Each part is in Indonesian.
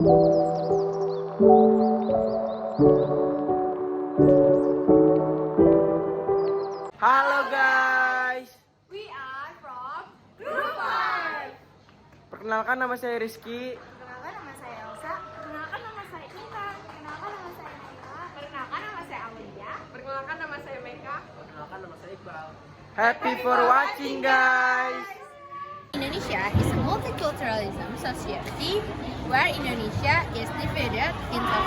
Halo guys, We are from Group 5. perkenalkan nama saya Rizky. Perkenalkan nama saya Elsa. Perkenalkan nama saya Intan. Perkenalkan nama saya Naila. Perkenalkan nama saya Amelia. Perkenalkan nama saya Meka. Perkenalkan nama saya Iqbal. Happy for watching guys. Indonesia is a multiculturalism society where Indonesia is divided into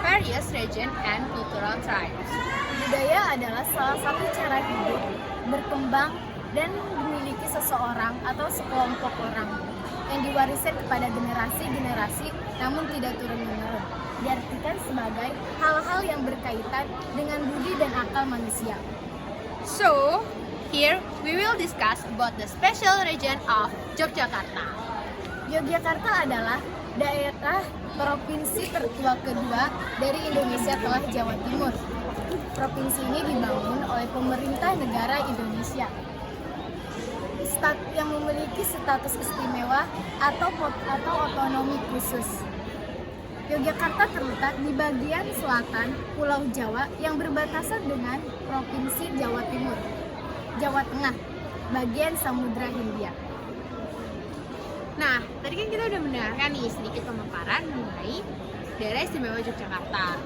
various regions and cultural tribes. Budaya adalah salah satu cara hidup, berkembang, dan dimiliki seseorang atau sekelompok orang yang diwariskan kepada generasi-generasi namun tidak turun-menurun. Diartikan sebagai hal-hal yang berkaitan dengan budi dan akal manusia. So, here we will discuss about the special region of Yogyakarta. Yogyakarta adalah daerah provinsi tertua kedua dari Indonesia setelah Jawa Timur. Provinsi ini dibangun oleh pemerintah negara Indonesia yang memiliki status istimewa atau otonomi khusus. Yogyakarta terletak di bagian selatan Pulau Jawa yang berbatasan dengan Provinsi Jawa Timur, Jawa Tengah, bagian Samudra Hindia. Nah, tadi kan kita udah mendengarkan nih sedikit pemaparan mengenai daerah istimewa Yogyakarta.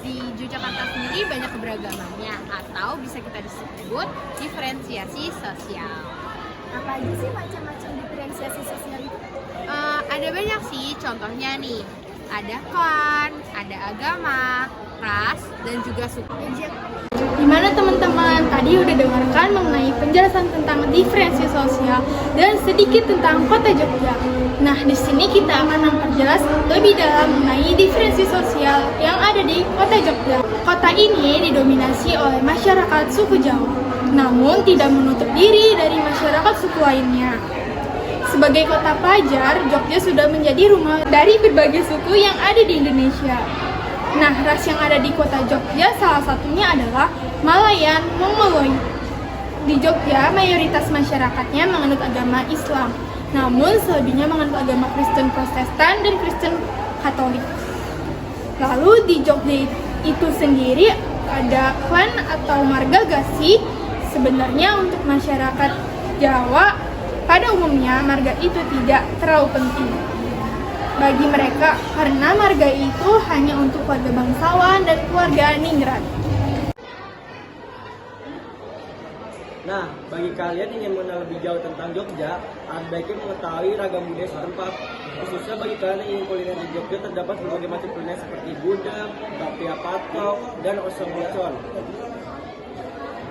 Di Yogyakarta sendiri banyak keberagamannya atau bisa kita disebut diferensiasi sosial. Apa aja sih macam-macam diferensiasi sosial itu? Ada banyak sih, contohnya nih ada klan, ada agama, ras, dan juga suku. Dimana teman-teman tadi udah dengarkan mengenai penjelasan tentang diferensi sosial dan sedikit tentang kota Jogja. Nah, di sini kita akan memperjelas lebih dalam mengenai diferensi sosial yang ada di kota Jogja. Kota ini didominasi oleh masyarakat suku Jawa, namun tidak menutup diri dari masyarakat suku lainnya. Sebagai kota pelajar, Jogja sudah menjadi rumah dari berbagai suku yang ada di Indonesia. Nah, ras yang ada di kota Jogja salah satunya adalah Malayan Mongoloid. Di Jogja, mayoritas masyarakatnya menganut agama Islam, namun selebihnya menganut agama Kristen Protestan dan Kristen Katolik. Lalu di Jogja itu sendiri ada klan atau marga Gassi. Sebenarnya untuk masyarakat Jawa, pada umumnya marga itu tidak terlalu penting bagi mereka karena marga itu hanya untuk keluarga bangsawan dan keluarga ningrat. Nah, bagi kalian yang ingin mengenal lebih jauh tentang Jogja, ada baiknya mengetahui ragam budaya setempat. Khususnya bagi kalian yang ingin kuliner di Jogja, terdapat berbagai macam kuliner seperti gudeg, bapia patok, dan oseng-ocon.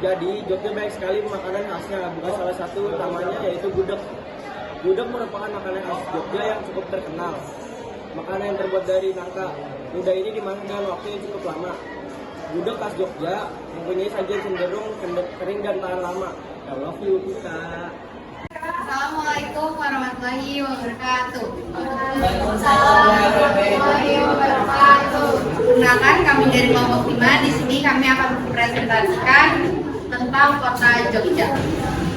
Jadi, Jogja banyak sekali makanan khasnya, bukan salah satu utamanya yaitu gudeg. Gudeg merupakan makanan khas Jogja yang cukup terkenal. Makanan yang terbuat dari nangka. Gudeg ini dimasak dengan waktu yang cukup lama. Gudeg khas Jogja mempunyai sajian cenderung kering dan tahan lama. I love you, Kak. Assalamualaikum warahmatullahi wabarakatuh. Waalaikumsalam warahmatullahi wabarakatuh. Perkenalkan, kami dari kelompok 5. Di sini kami akan mempresentasikan tentang kota Jogja.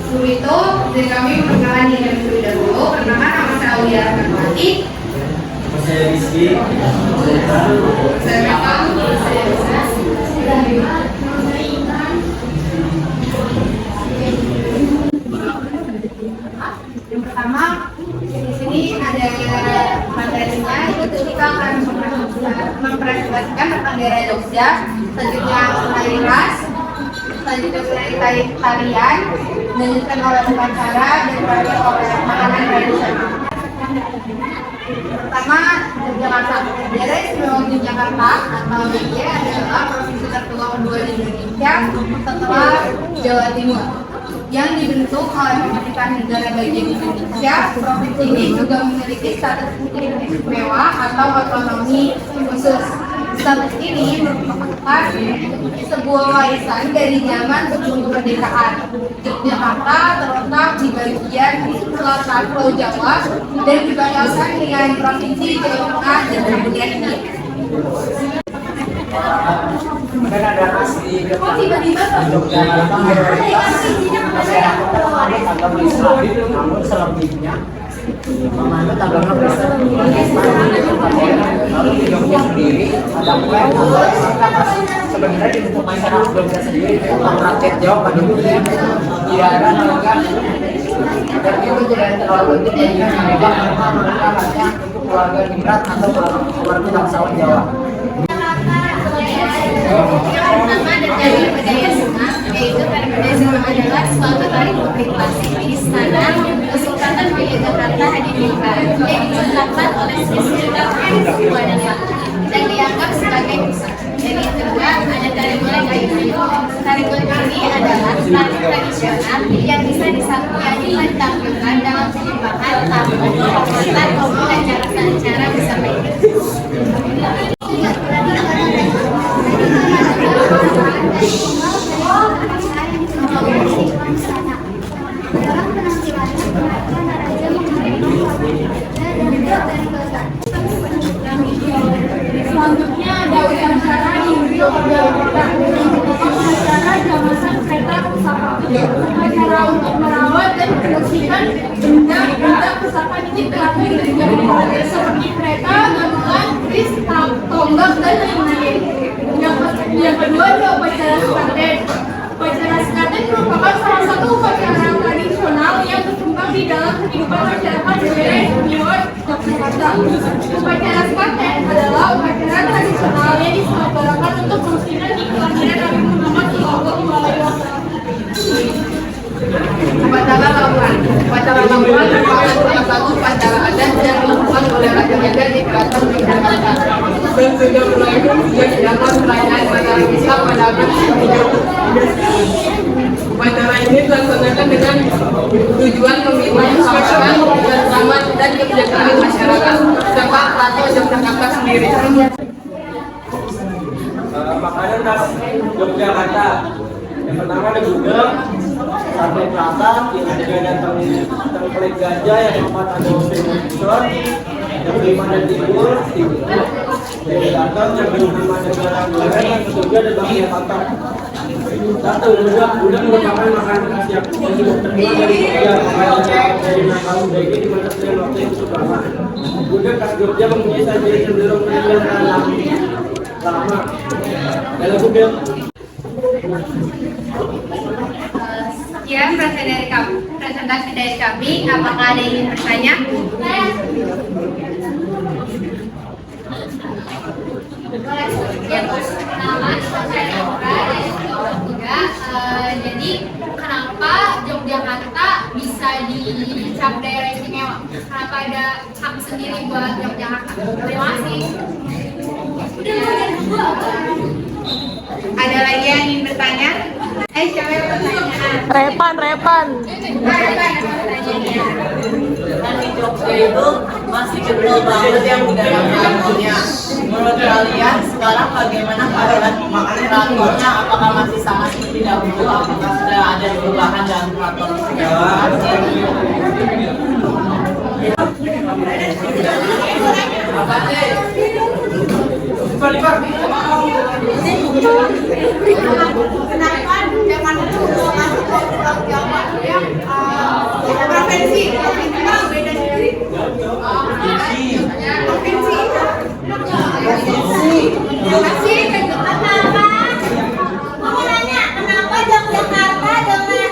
Dulu itu, dari kami memperkenalkan diri terlebih dahulu. Perkenalkan, nama saya Aulia Rahmawati. Saya Rizky. Saya Meka. Saya Elsa. Yang pertama, di sini ada materinya. Itu kita akan mempresentasikan tentang daerah Jogja. Selanjutnya mengenai ras, selanjutnya mengenai tarian, dilanjutkan oleh upacara dan terakhir oleh makanan tradisional. Pertama, Yogyakarta. Daerah istimewa Yogyakarta atau DIY adalah provinsi tertua kedua di Indonesia setelah Jawa Timur, yang dibentuk oleh pemerintah negara bagian Indonesia. Provinsi ini juga memiliki status istimewa atau otonomi khusus. Status ini merupakan sebuah warisan dari zaman sebelum kemerdekaan. Yogyakarta terletak di bagian selatan Pulau Jawa dan dibedakan dengan Provinsi Jawa Tengah dan kemudian ini. Kan ada asli Oh, tiba-tiba Yogyakarta mayoritas masyarakat agama Islam, namun selebihnya Menganut agama Kristen. Lalu di Jogja sendiri ada kue sebenarnya dibentuk masyarakat Jogja sendiri tentang rakyat Jawa pada umumnya tidak ada nalaga dan itu tidak terlalu penting sehingga mereka hanya untuk keluarga migran atau keluarga bangsawan Jawa. Yang pertama dari budaya Sunda, yaitu pada budaya Sunda adalah suatu tari putri klasik di istana Kesultanan Yogyakarta Hadiningrat yang diciptakan oleh Sri Sultan Hamengkubuwono dan dianggap sebagai pusat. Dan yang kedua ada tari golek kayu. Tari golek ini adalah tari tradisional yang bisa ditampilkan dalam penyembahan, tamu, penghormatan maupun acara-acara bersama ini. Selanjutnya ada upacara di Yogyakarta. Upacara jamasan kereta pusaka. Upacara untuk merawat dan membersihkan benda-benda pusaka ini telah terjadi seperti kereta, gamelan, kris, tonggak dan lain-lain. Yang kedua ada upacara sekaten. Upacara sekaten merupakan salah satu upacara tradisional yang berkembang di dalam kehidupan masyarakat daerah istimewa Yogyakarta. Upacara sekaten adalah upacara tradisional yang diselenggarakan untuk meresmikan kelahiran Nabi Muhammad SAW. Upacara labuhan. Upacara labuhan merupakan salah satu upacara adat yang dilakukan oleh Raja Medan di Keraton Yogyakarta dan sudah mulai sejak zaman kerajaan Mataram Islam pada abad ke-7. Upacara ini dilaksanakan dengan tujuan membina kesabaran, ketentraman dan kesejahteraan masyarakat serta Keraton Yogyakarta sendiri. Makanan khas Yogyakarta. Yang pertama ada gudeg, sate kelatak, yang ketiga ada tengklek gajah, yang keempat ada oseng musor, yang kelima ada timbul, yang datang, yang kelima ada garang goreng, yang ketujuh ada bakmi patah. Satu, gudeg merupakan makanan khas yang terkenal dari Jogja, dari Nangka ini dimasak dengan waktu yang cukup lama. Gudeg khas Jogja mempunyai sajian cenderung menyenangkan lama. Dalam gudeg. Sekian presentasi dari kami. Apakah ada yang ingin bertanya? Yang pertama saya juga, jadi kenapa Yogyakarta bisa dicap daerah istimewa? Kenapa ada hak sendiri buat Yogyakarta? Terima kasih. Ada lagi yang ingin bertanya? Siapa yang bertanya? Repan. Di Jogja itu masih kental banget yang budaya-budayanya. Menurut kalian sekarang bagaimana keadaan keratonnya? Apakah masih sama seperti dahulu? Apakah sudah ada perubahan dalam keraton? Kenapa zaman itu masuk ke Pulau Jawa yang provinsi kan beda sendiri. Provinsi. Kenapa? Mau nanya kenapa Yogyakarta dengan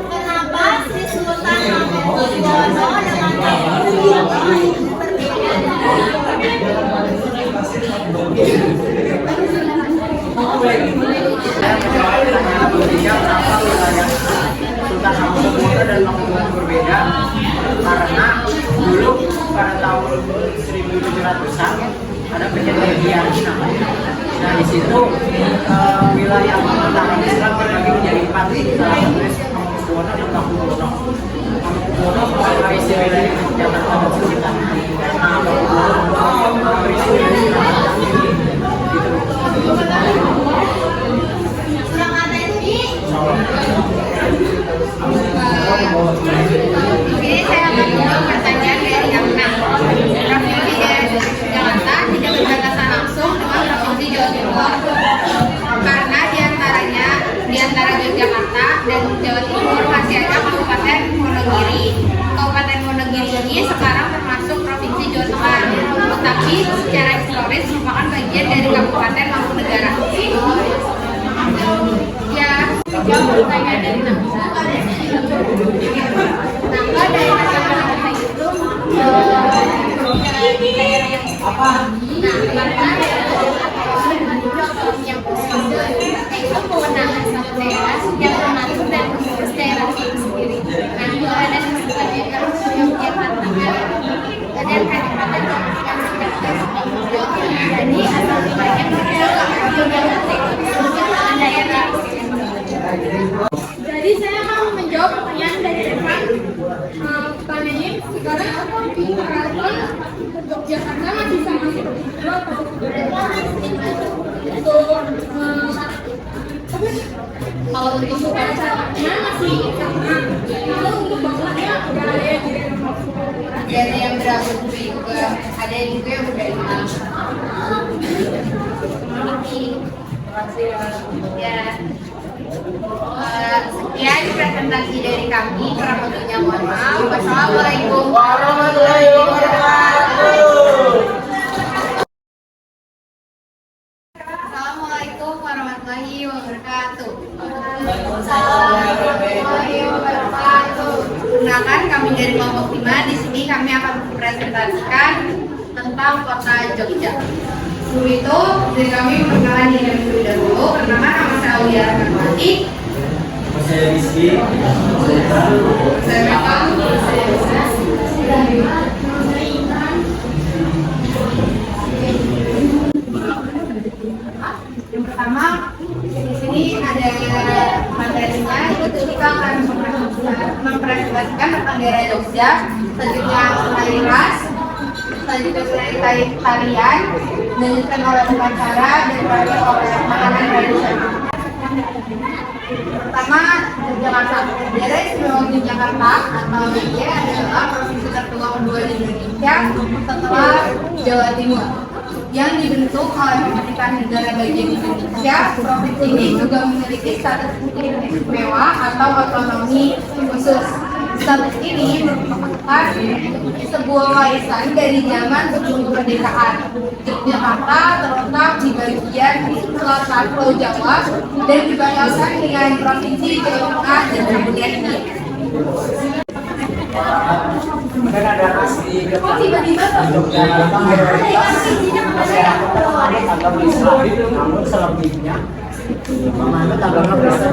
kenapa Sri Sultan Hamengkubuwono Sultan Hamengkubuwono dan Mangkubuwono berbeda karena dulu pada tahun 1700-an ada perjanjian namanya. Nah di situ wilayah Mataram Islam terbagi menjadi 4, salah satunya Hamengkubuwono dan Mangkubuwono. Hamengkubuwono berisi wilayah Yogyakarta dan sekitar. Nah Mangkubuwono berisi wilayah Ini saya akan menjawab pertanyaan dari Amna. Provinsi Jakarta tidak berbatasan langsung dengan Provinsi Jawa Timur karena di antara Yogyakarta dan Jawa Timur masih ada Kabupaten Wonogiri. Kabupaten Wonogiri Apa? Nah, karena yang posisi itu kewenangan satu daerah yang mengatur dan mengurus daerah itu sendiri. Nah, itu ada sebagai yang tantangan dan kadang-kadang yang jadi asal banyak daerah. Jadi saya mau menjawab pertanyaan dari Evan. Pertanyaannya sekarang apa keraton Yogyakarta masih sama seperti dulu atau Kalau untuk caranya masih sama? Kalau untuk bangunannya udah ada yang ada yang berabut juga, ada juga yang udah hilang. Ya. Sekian presentasi dari kami. Kurang lebihnya mohon maaf. Wassalamualaikum Warahmatullahi wabarakatuh. Assalamualaikum warahmatullahi wabarakatuh. Warahmatullahi wabarakatuh. Perkenalkan, kami dari kelompok 5. Di sini kami akan mempresentasikan tentang kota Jogja. Sebelum itu, dari kami perkenalan diri terlebih dahulu. Pertama, nama saya Aulia Rahmawati. Saya Rizky. Saya Mekan. Saya Risa. Yang pertama, di sini ada materinya. Kita akan mempresentasikan tentang daerah Jogja, selanjutnya penari ras, selanjutnya penari tarian, dilanjutkan oleh upacara dan terakhir oleh makanan tradisional. Pertama, Yogyakarta. Daerah Istimewa Yogyakarta atau DIY adalah provinsi tertua kedua di Indonesia setelah Jawa Timur, yang dibentuk oleh pemerintahan negara bagian Indonesia. Provinsi ini juga memiliki status istimewa atau otonomi khusus. Status ini merupakan sebuah warisan dari zaman sebelum kemerdekaan. Yogyakarta terletak di bagian selatan Pulau Jawa dan dibatalkan dengan provinsi Jawa Tengah dan kemudian ini. Kan ada asli Tiba-tiba Yogyakarta mayoritas masyarakat agama Islam, namun selebihnya menganut agama Kristen.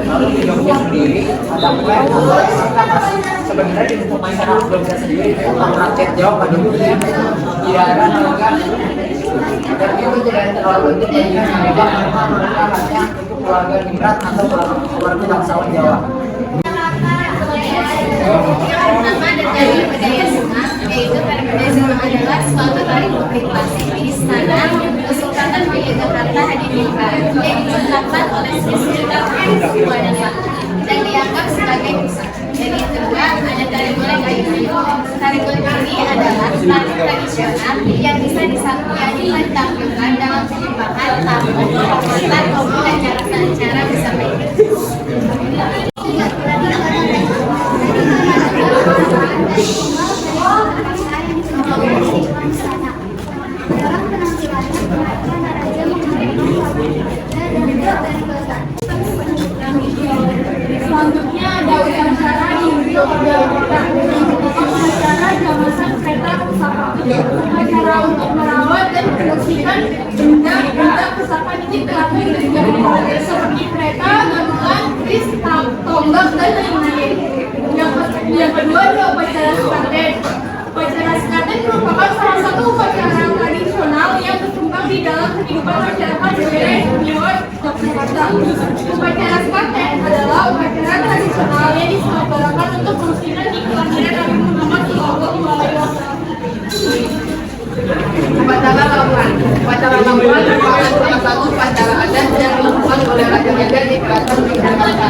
Lalu di Jogja sendiri ada sebenarnya di untuk masyarakat Jogja sendiri tentang rakyat Jawa pada umumnya tidak ada nalar dan itu tidak terlalu penting mereka hanya untuk keluarga migran atau keluarga bangsawan Jawa. Pertama dari budaya Sunat, yaitu pada budaya Sunat adalah suatu tari publik klasik di istana Kesultanan Yogyakarta Hadiningrat yang diciptakan oleh Sri Sultan Hamengkubuwono dan dianggap sebagai pusat. Dan yang kedua ada tari golek kayu. Tari golek ini adalah tari tradisional yang bisa ditampilkan dalam penyembahan tamu, pengantar maupun acara-acara besar lainnya. selanjutnya ada upacara di Yogyakarta. Upacara jamasan kereta pusaka. Upacara untuk merawat dan membersihkan benda pusaka ini terakhir seperti kereta, gamelan, keris, tonggak dan lain-lain. Yang kedua ada upacara sekaten. Upacara sekaten merupakan salah satu upacara tradisional yang berkembang di dalam kehidupan masyarakat daerah istimewa Yogyakarta. Upacara sekaten adalah upacara tradisional yang diselenggarakan untuk meresmikan di kelahiran Nabi Muhammad SAW. Upacara Labuhan. Upacara Labuhan merupakan salah satu upacara adat yang dilakukan oleh raja-raja di keraton Yogyakarta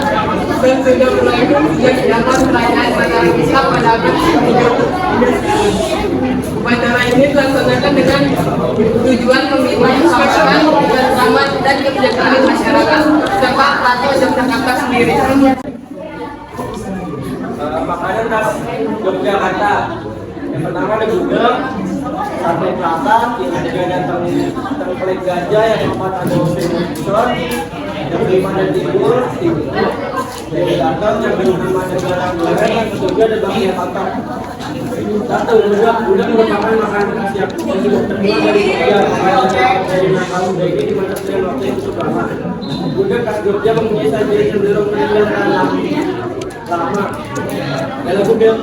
dan sudah mulai sejak zaman kerajaan Mataram Islam pada abad ke-7. Upacara ini dilaksanakan dengan tujuan membina keselamatan, keselamatan dan kesejahteraan masyarakat serta Keraton Yogyakarta sendiri. Makanan khas Yogyakarta. Yang pertama ada gudeg, sate kelapa, yang ketiga ada tengklek gajah, yang keempat ada oseng muncul, yang kelima ada timun, Datang yang bernama negara negara yang ketiga ada bagian pakan. Satu, budak merupakan makanan khas yang cukup terkenal dari Jogja. Dari Nangka muda ini di mana sering waktu yang cukup lama. Budak khas Jogja mempunyai sajian cenderung meninggalkan lama. Dalam budak.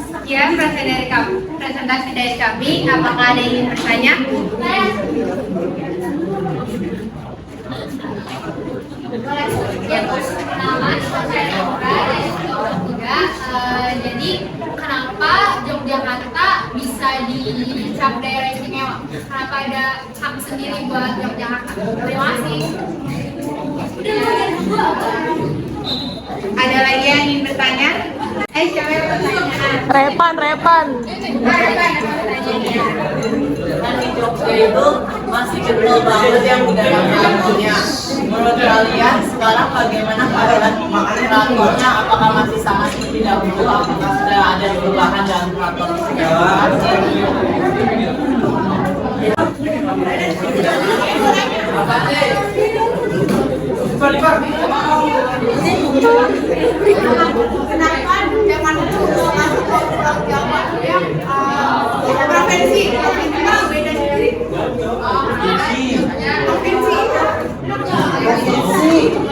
Sekian presentasi dari kami. Apakah ada yang ingin bertanya? Ya, pertama saya Laura dari kelompok 3. Jadi kenapa Yogyakarta bisa dicap daerah istimewa? Kenapa ada hak sendiri buat Yogyakarta? Terima kasih. Ada lagi yang ingin bertanya? Siapa yang bertanya? Repan. Repan, ada pertanyaannya. Kan di Jogja itu masih kental banget yang budaya-budayanya. Menurut kalian sekarang bagaimana keadaan keratonnya? Apakah masih sama seperti dahulu? Apakah sudah ada perubahan dalam keraton? Kenapa zaman dulu masuk ke Pulau Jawa yang provinsi kan beda sendiri. Provinsi.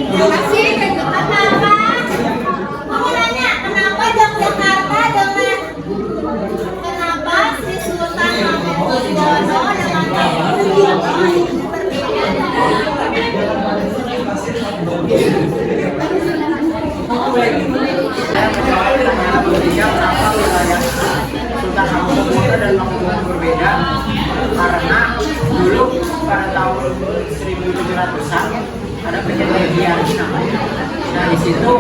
Kenapa? Mau nanya kenapa Yogyakarta dengan kenapa Sri Sultan Hamengkubuwono dengan Saya menjawab pertanyaan berikutnya, kenapa wilayah Sultan Hamengkubuwono dan Mangkubuwono berbeda? Karena dulu pada tahun 1700-an ada perjanjian namanya. Nah di situ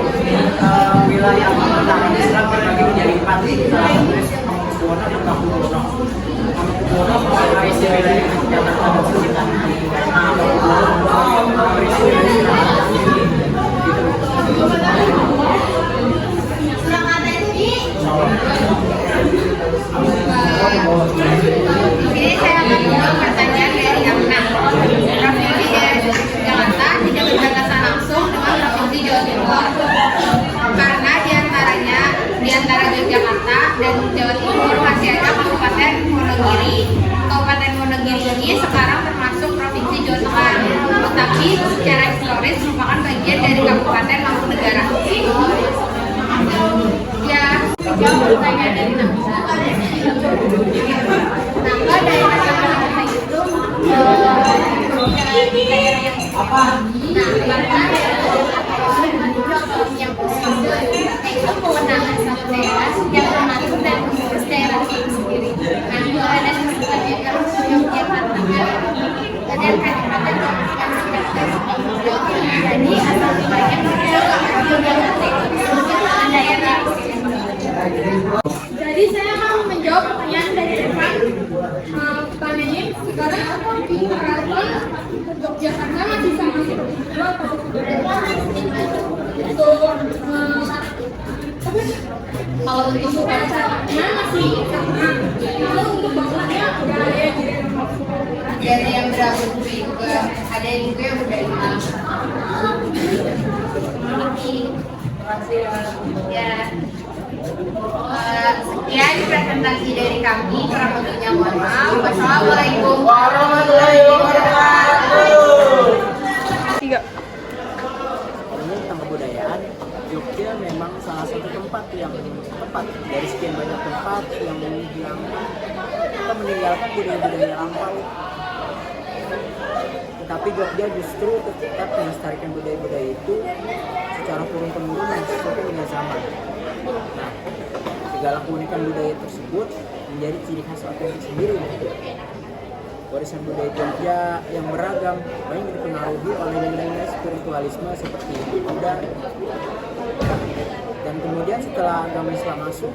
wilayah pemerintahan Islam terbagi menjadi 4. Salah satunya Hamengkubuwono dan Mangkubuwono. Hamengkubuwono berisi wilayah Jakarta dan sekitar. Karena Hamengkubuwono berisi wilayah Ini saya akan menjawab pertanyaan dari Amna. Provinsi Jakarta tidak berbatasan langsung dengan Provinsi Jawa Timur karena di antara Yogyakarta dan Jawa Timur masih ada Kabupaten Wonogiri. Kabupaten Wonogiri ini sekarang termasuk Provinsi Jawa Tengah, tetapi secara historis merupakan bagian dari Kabupaten Mangkunegaran. Ya, jawab pertanyaan dari Nangka. Nangka daerah Jakarta itu daerah yang apa? Nah, karena yang itu kewenangan satu daerah yang mengatur dan mengurus daerah itu sendiri. Nah, itu ada sesuatu yang Yogyakarta dan Kadipaten jadi asal mulanya Yogyakarta daerah. Jadi saya mau menjawab pertanyaan dari Repan. Pertanyaannya sekarang apa keraton Yogyakarta masih sama seperti dulu atau Kalau untuk caranya masih sama? Kalau untuk bangunannya udah ada yang ada yang berambut juga, ada juga yang udah hilang. Ya. Sekian presentasi dari kami. Kurang lebihnya mohon maaf. Wassalamualaikum warahmatullahi wabarakatuh. tiga. Ini tentang kebudayaan, Jogja memang salah satu tempat yang tepat dari sekian banyak tempat yang menghilangkan atau meninggalkan budaya-budaya lampau. Tetapi Jogja justru tetap melestarikan budaya-budaya itu secara turun-temurun dan sesuatu dengan zaman. Nah, segala keunikan budaya tersebut menjadi ciri khas otentik sendiri. Warisan budaya Jogja yang beragam banyak dipengaruhi oleh nilai-nilai spiritualisme seperti Buddha. Dan kemudian setelah agama Islam masuk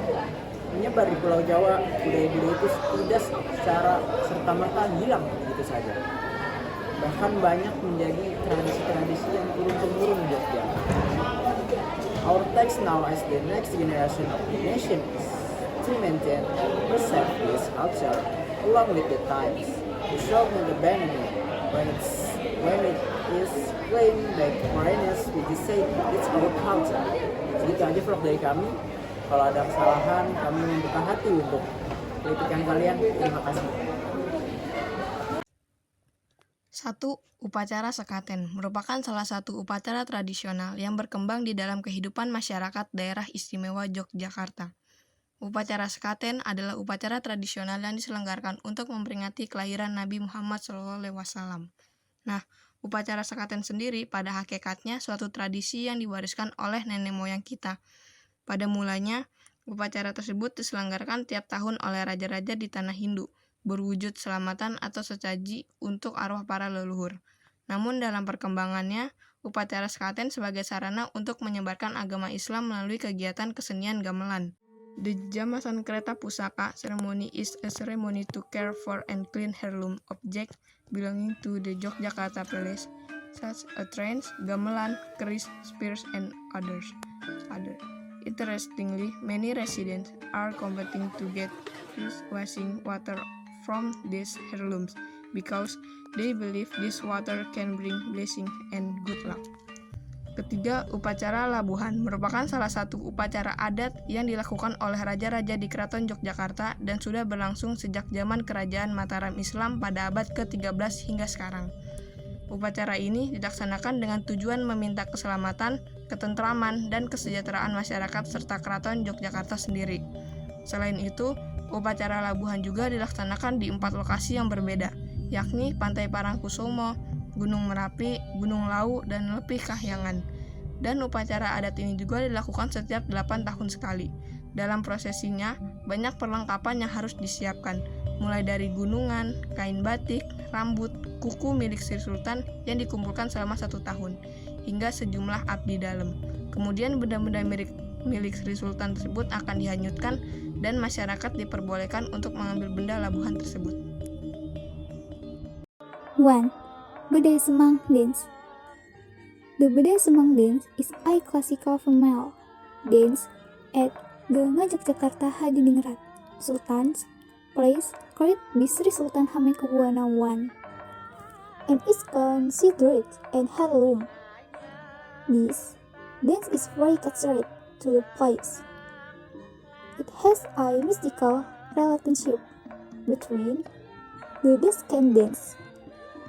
menyebar di Pulau Jawa, budaya-budaya itu tidak secara serta-merta hilang begitu saja. Bahkan banyak menjadi tradisi-tradisi yang turun-temurun di Jogja. Our text now as the next generation of the nation is to maintain, preserve this culture along with the times, to show the benefit when it is claim that foreigners we just say it's our culture. Segitu aja vlog dari kami. Kalau ada kesalahan, kami membuka hati untuk kritikan kalian. Terima kasih. 1. Upacara sekaten merupakan salah satu upacara tradisional yang berkembang di dalam kehidupan masyarakat daerah istimewa Yogyakarta. Upacara sekaten adalah upacara tradisional yang diselenggarakan untuk memperingati kelahiran Nabi Muhammad SAW. Nah, upacara sekaten sendiri pada hakikatnya suatu tradisi yang diwariskan oleh nenek moyang kita. Pada mulanya, upacara tersebut diselenggarakan tiap tahun oleh raja-raja di tanah Hindu, berwujud selamatan atau sesaji untuk arwah para leluhur. Namun dalam perkembangannya, upacara sekaten sebagai sarana untuk menyebarkan agama Islam melalui kegiatan kesenian gamelan. The Jamasan Kereta Pusaka ceremony is a ceremony to care for and clean heirloom objects belonging to the Yogyakarta Palace, such as trains, gamelan, keris, spears, and others. Interestingly, many residents are competing to get washing water from these heirlooms because they believe this water can bring blessing and good luck. Ketiga, upacara labuhan merupakan salah satu upacara adat yang dilakukan oleh raja-raja di Keraton Yogyakarta dan sudah berlangsung sejak zaman Kerajaan Mataram Islam pada abad ke-13 hingga sekarang. Upacara ini dilaksanakan dengan tujuan meminta keselamatan, ketentraman, dan kesejahteraan masyarakat serta Keraton Yogyakarta sendiri. Selain itu, upacara labuhan juga dilaksanakan di 4 lokasi yang berbeda, yakni Pantai Parangkusumo, Gunung Merapi, Gunung Lau, dan Lepih Kahyangan. Dan upacara adat ini juga dilakukan setiap 8 tahun sekali. Dalam prosesinya, banyak perlengkapan yang harus disiapkan, mulai dari gunungan, kain batik, rambut, kuku milik Sri Sultan yang dikumpulkan selama 1 tahun, hingga sejumlah abdi dalam. Kemudian benda-benda milik Sri Sultan tersebut akan dihanyutkan dan masyarakat diperbolehkan untuk mengambil benda labuhan tersebut. 1. Bedai Semang Dance. The Bedai Semang Dance is a classical female dance at Ganga Yogyakarta Hadiningrat, Sultan's Place, created by Sri Sultan Hamengkubuwana I, and is considered an heirloom. This dance is very attached to the place. It has a mystical relationship between the descendants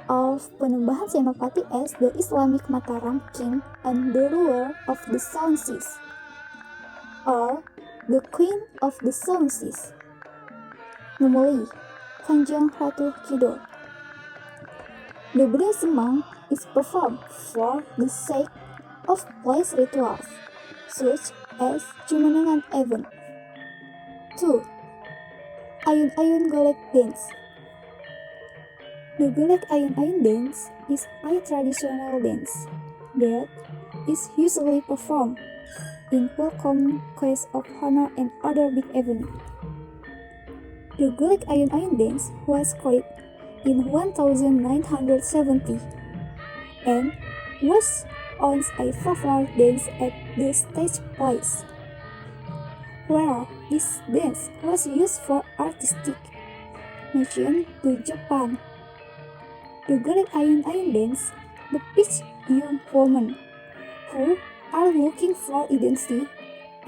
of Panembahan Senopati as the Islamic Mataram king and the ruler of the Seven Seas, or the Queen of the Seven Seas, namely Kanjeng Ratu Kidul. The Bedai Semang is performed for the sake of place rituals, such as Jumenengan event. 2. Ayun-ayun Golek Dance. The Golek Ayun-ayun dance is a traditional dance that is usually performed in welcome, guests of honor, and other big events. The Golek Ayun-ayun dance was created in 1970 and was once a popular dance at the stage place, where this dance was used for artistic mission to Japan. The Golek Ayun-ayun dance depicts young women who are looking for identity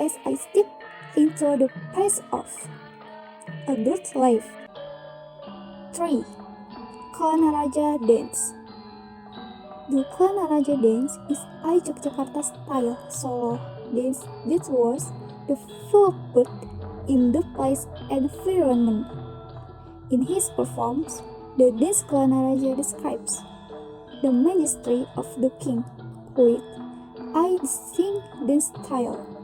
as a step into the pace of adult life. 3. Kalanaraja Dance. The Kalanaraja dance is a Yogyakarta style solo dance that was developed in the place environment. In his performance, the dance Kalanaraja describes the majesty of the king with a distinct dance style.